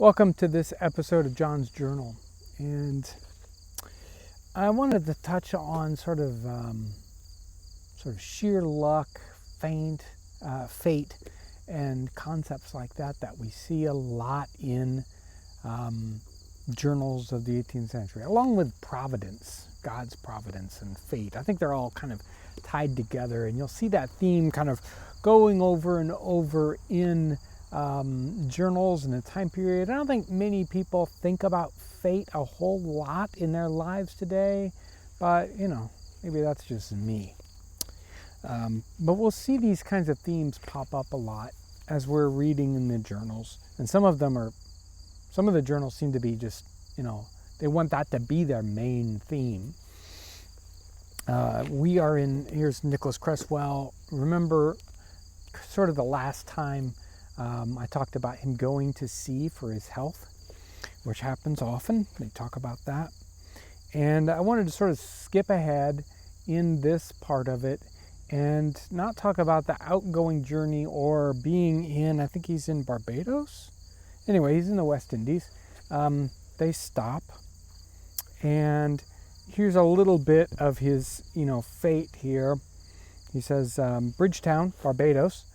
Welcome to this episode of John's Journal, and I wanted to touch on sort of sheer luck, fate, and concepts like that we see a lot in journals of the 18th century, along with providence, God's providence and fate. I think they're all kind of tied together, and you'll see that theme kind of going over and over in journals in a time period. I don't think many people think about fate a whole lot in their lives today, but maybe that's just me. But we'll see these kinds of themes pop up a lot as we're reading in the journals, and some of the journals seem to be just, they want that to be their main theme. Here's Nicholas Cresswell. Remember sort of the last time I talked about him going to sea for his health, which happens often. They talk about that. And I wanted to sort of skip ahead in this part of it and not talk about the outgoing journey or being in, I think he's in Barbados. Anyway, he's in the West Indies. They stop. And here's a little bit of his, fate here. He says, Bridgetown, Barbados,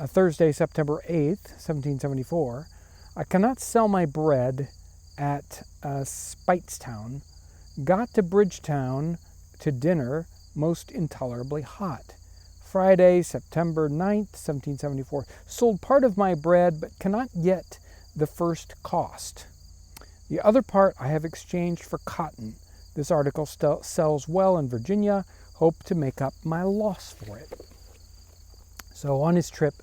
Thursday, September 8th, 1774. I cannot sell my bread at Speightstown. Got to Bridgetown to dinner, most intolerably hot. Friday, September 9th, 1774. Sold part of my bread, but cannot get the first cost. The other part I have exchanged for cotton. This article sells well in Virginia. Hope to make up my loss for it. So on his trip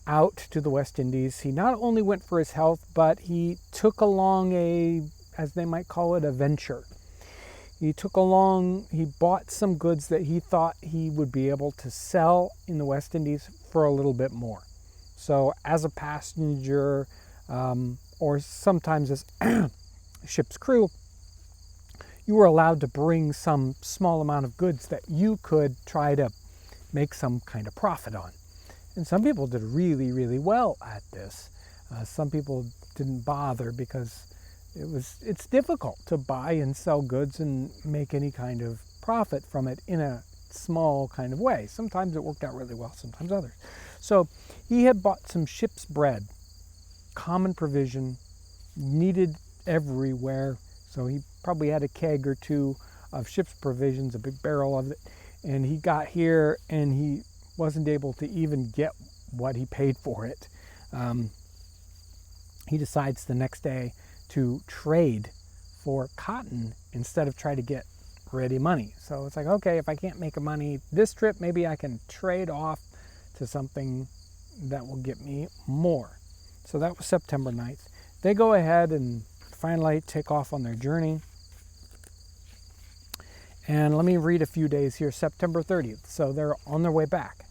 out to the West Indies, he not only went for his health, but he took along as they might call it, a venture. He bought some goods that he thought he would be able to sell in the West Indies for a little bit more. So as a passenger, or sometimes as ship's crew, you were allowed to bring some small amount of goods that you could try to make some kind of profit on. And some people did really, really well at this. Some people didn't bother because it's difficult to buy and sell goods and make any kind of profit from it in a small kind of way. Sometimes it worked out really well, sometimes others. So he had bought some ship's bread, common provision, needed everywhere. So he probably had a keg or two of ship's provisions, a big barrel of it. And he got here and he wasn't able to even get what he paid for it. He decides the next day to trade for cotton instead of try to get ready money. So it's like, okay, if I can't make money this trip, maybe I can trade off to something that will get me more. So that was September 9th. They go ahead and finally take off on their journey. And let me read a few days here. September 30th. So they're on their way back.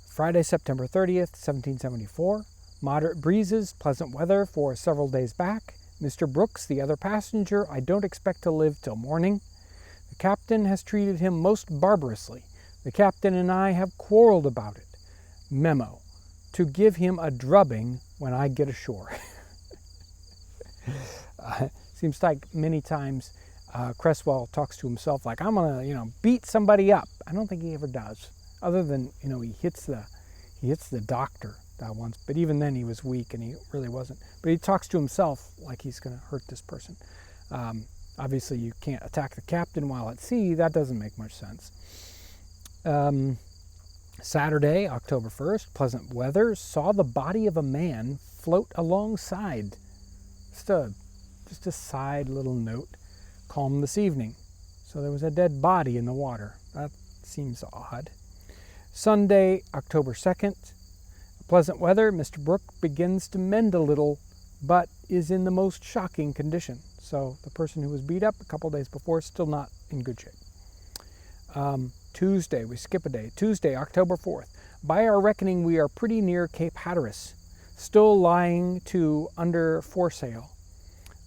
Friday, September 30th, 1774. Moderate breezes, pleasant weather for several days back. Mr. Brooks, the other passenger, I don't expect to live till morning. The captain has treated him most barbarously. The captain and I have quarreled about it. Memo: to give him a drubbing when I get ashore. Seems like many times Cresswell talks to himself like, I'm gonna, beat somebody up. I don't think he ever does, other than, he hits the doctor that once, but even then he was weak and he really wasn't. But he talks to himself like he's gonna hurt this person. Obviously you can't attack the captain while at sea. That doesn't make much sense. Saturday, October 1st, pleasant weather. Saw the body of a man float alongside. Just a side little note. Calm this evening. So there was a dead body in the water. That seems odd. Sunday, October 2nd, pleasant weather. Mr. Brooke begins to mend a little, but is in the most shocking condition. So the person who was beat up a couple days before is still not in good shape. Tuesday, we skip a day. Tuesday, October 4th. By our reckoning, we are pretty near Cape Hatteras, still lying to under foresail.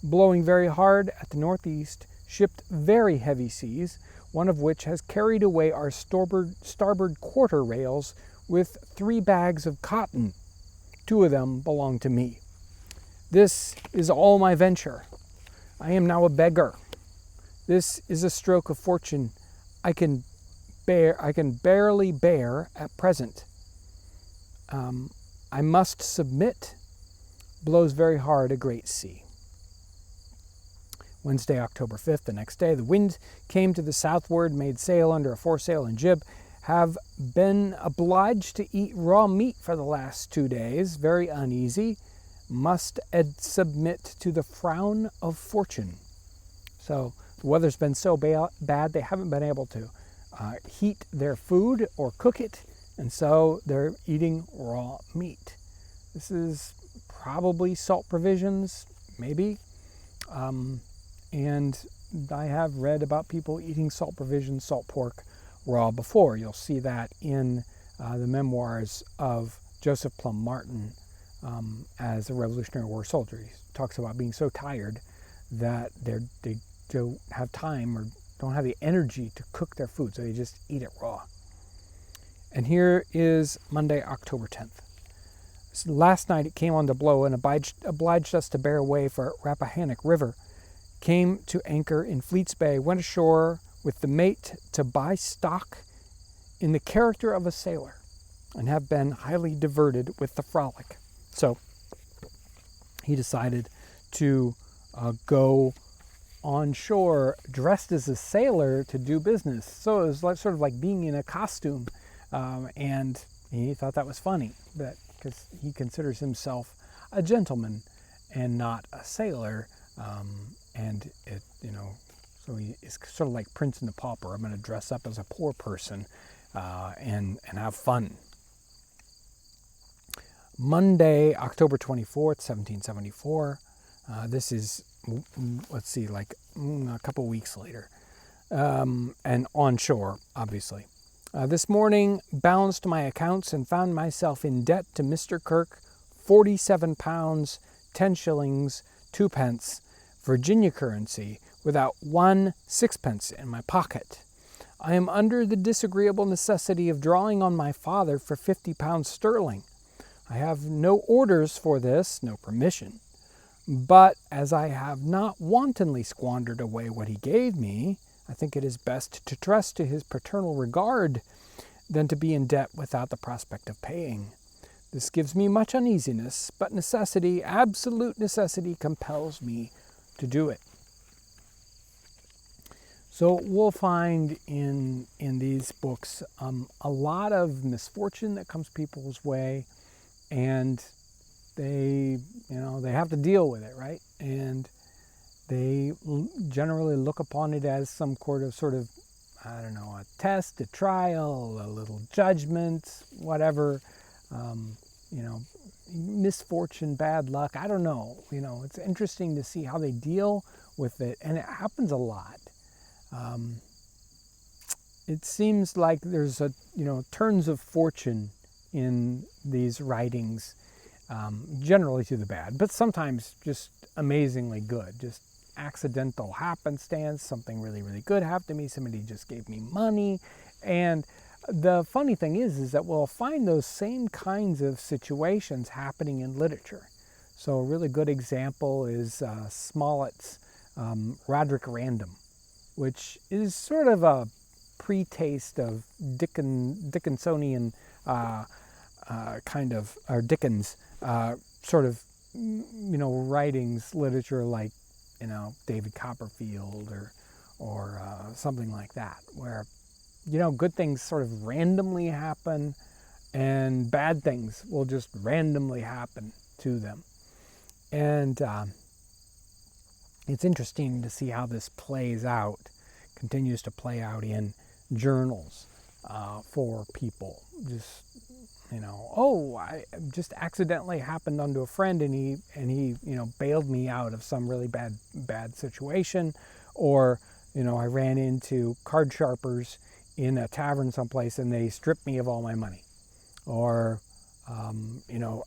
Blowing very hard at the northeast, shipped very heavy seas, one of which has carried away our starboard quarter rails with 3 bags of cotton. 2 of them belong to me. This is all my venture. I am now a beggar. This is a stroke of fortune I can barely bear at present. I must submit. Blows very hard a great sea. Wednesday, October 5th, the next day, the wind came to the southward, made sail under a foresail and jib. Have been obliged to eat raw meat for the last 2 days. Very uneasy. Must submit to the frown of fortune. So the weather's been so bad they haven't been able to heat their food or cook it, and so they're eating raw meat. This is probably salt provisions, maybe. And I have read about people eating salt provisions, salt pork, raw before. You'll see that in the memoirs of Joseph Plum Martin as a Revolutionary War soldier. He talks about being so tired that they don't have time or don't have the energy to cook their food, so they just eat it raw. And here is Monday, October 10th. So last night it came on to blow and obliged us to bear away for Rappahannock River. Came to anchor in Fleet's Bay, went ashore with the mate to buy stock in the character of a sailor, and have been highly diverted with the frolic. So he decided to go on shore dressed as a sailor to do business. So it was sort of like being in a costume, and he thought that was funny, because he considers himself a gentleman and not a sailor. And it, so he is sort of like Prince and the Pauper. I'm going to dress up as a poor person and have fun. Monday, October 24th, 1774. This is, let's see, like a couple weeks later. And on shore, obviously. This morning, balanced my accounts and found myself in debt to Mr. Kirk, £47, 10 shillings, 2 pence, Virginia currency, without 1 sixpence in my pocket. I am under the disagreeable necessity of drawing on my father for £50 sterling. I have no orders for this, no permission. But as I have not wantonly squandered away what he gave me, I think it is best to trust to his paternal regard than to be in debt without the prospect of paying. This gives me much uneasiness, but necessity, absolute necessity, compels me to do it. So we'll find in these books a lot of misfortune that comes people's way, and they have to deal with it, right? And they generally look upon it as some sort of a test, a trial, a little judgment, whatever. Misfortune, bad luck, I don't know. It's interesting to see how they deal with it, and it happens a lot. It seems like there's turns of fortune in these writings, generally to the bad, but sometimes just amazingly good, just accidental happenstance, something really, really good happened to me, somebody just gave me money. And the funny thing is that we'll find those same kinds of situations happening in literature. So a really good example is Smollett's Roderick Random, which is sort of a pre-taste of Dickinsonian or Dickens sort of writings, literature, like David Copperfield or something like that, where good things sort of randomly happen and bad things will just randomly happen to them. And it's interesting to see how this continues to play out in journals for people. Just I just accidentally happened onto a friend and he bailed me out of some really bad situation, or I ran into card sharpers in a tavern someplace and they stripped me of all my money, or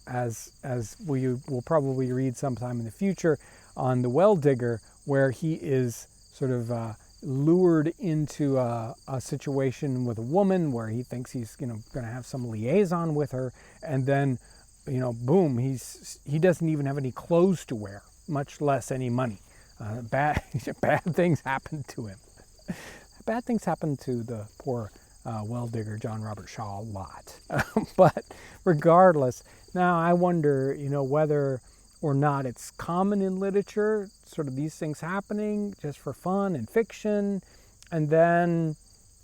as we will probably read sometime in the future on The Well Digger, where he is sort of lured into a situation with a woman where he thinks he's going to have some liaison with her, and then boom, he doesn't even have any clothes to wear, much less any money. Bad things happen to him. Bad things happen to the poor well digger John Robert Shaw a lot. But regardless, now I wonder, whether or not it's common in literature, sort of these things happening just for fun and fiction, and then,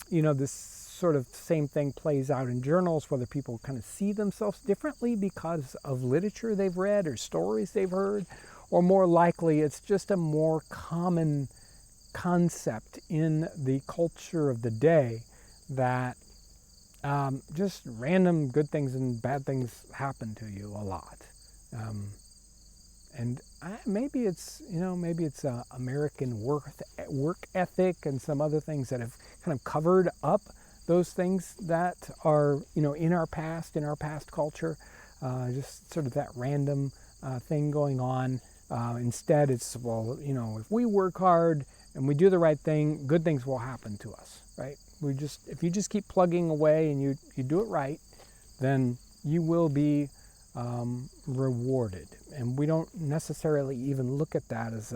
this sort of same thing plays out in journals, whether people kind of see themselves differently because of literature they've read or stories they've heard, or more likely it's just a more common concept in the culture of the day that just random good things and bad things happen to you a lot. And maybe it's American work ethic and some other things that have kind of covered up those things that are in our past culture, just sort of that random thing going on. Instead, it's if we work hard and we do the right thing, good things will happen to us, right? If you just keep plugging away and you do it right, then you will be rewarded. And we don't necessarily even look at that as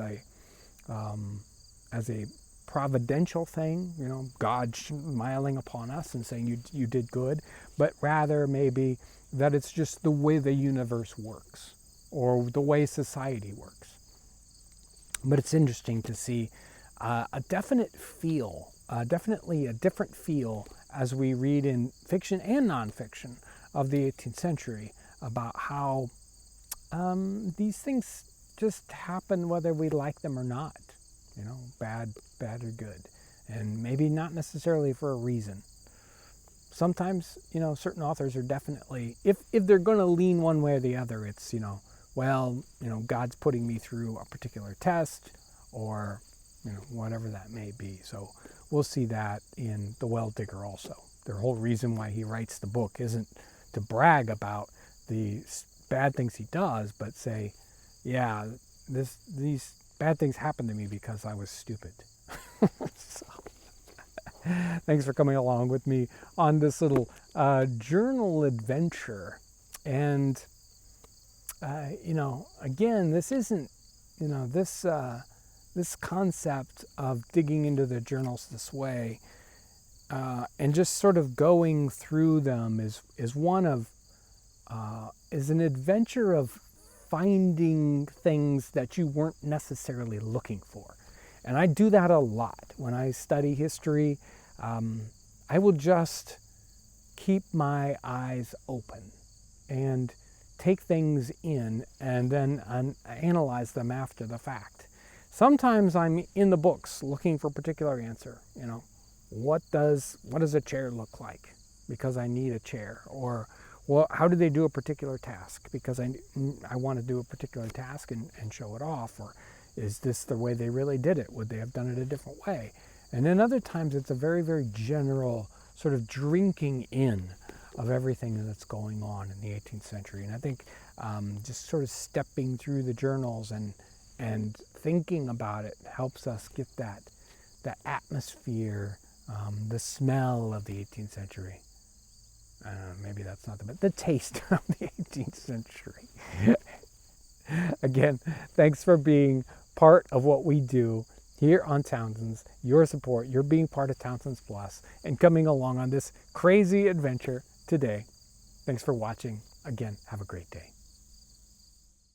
a providential thing, God smiling upon us and saying you did good, but rather maybe that it's just the way the universe works or the way society works. But it's interesting to see definitely a different feel as we read in fiction and nonfiction of the 18th century about how these things just happen whether we like them or not, bad or good, and maybe not necessarily for a reason. Sometimes, certain authors are definitely, if they're going to lean one way or the other, it's, God's putting me through a particular test or, whatever that may be. So we'll see that in The Well Digger also. The whole reason why he writes the book isn't to brag about the bad things he does, but say, yeah, these bad things happened to me because I was stupid. So, thanks for coming along with me on this little journal adventure. And, again, this isn't, this concept of digging into the journals this way and just sort of going through them is an adventure of finding things that you weren't necessarily looking for. And I do that a lot. When I study history, I will just keep my eyes open and take things in and then analyze them after the fact. Sometimes I'm in the books looking for a particular answer. What does a chair look like? Because I need a chair. Or, well, how do they do a particular task? Because I want to do a particular task and show it off. Or is this the way they really did it? Would they have done it a different way? And then other times it's a very, very general sort of drinking in of everything that's going on in the 18th century. And I think just sort of stepping through the journals and thinking about it helps us get that atmosphere, the smell of the 18th century. Maybe that's not the taste of the 18th century. Again, thanks for being part of what we do here on Townsends. Your support, your being part of Townsends Plus, and coming along on this crazy adventure today. Thanks for watching. Again, have a great day.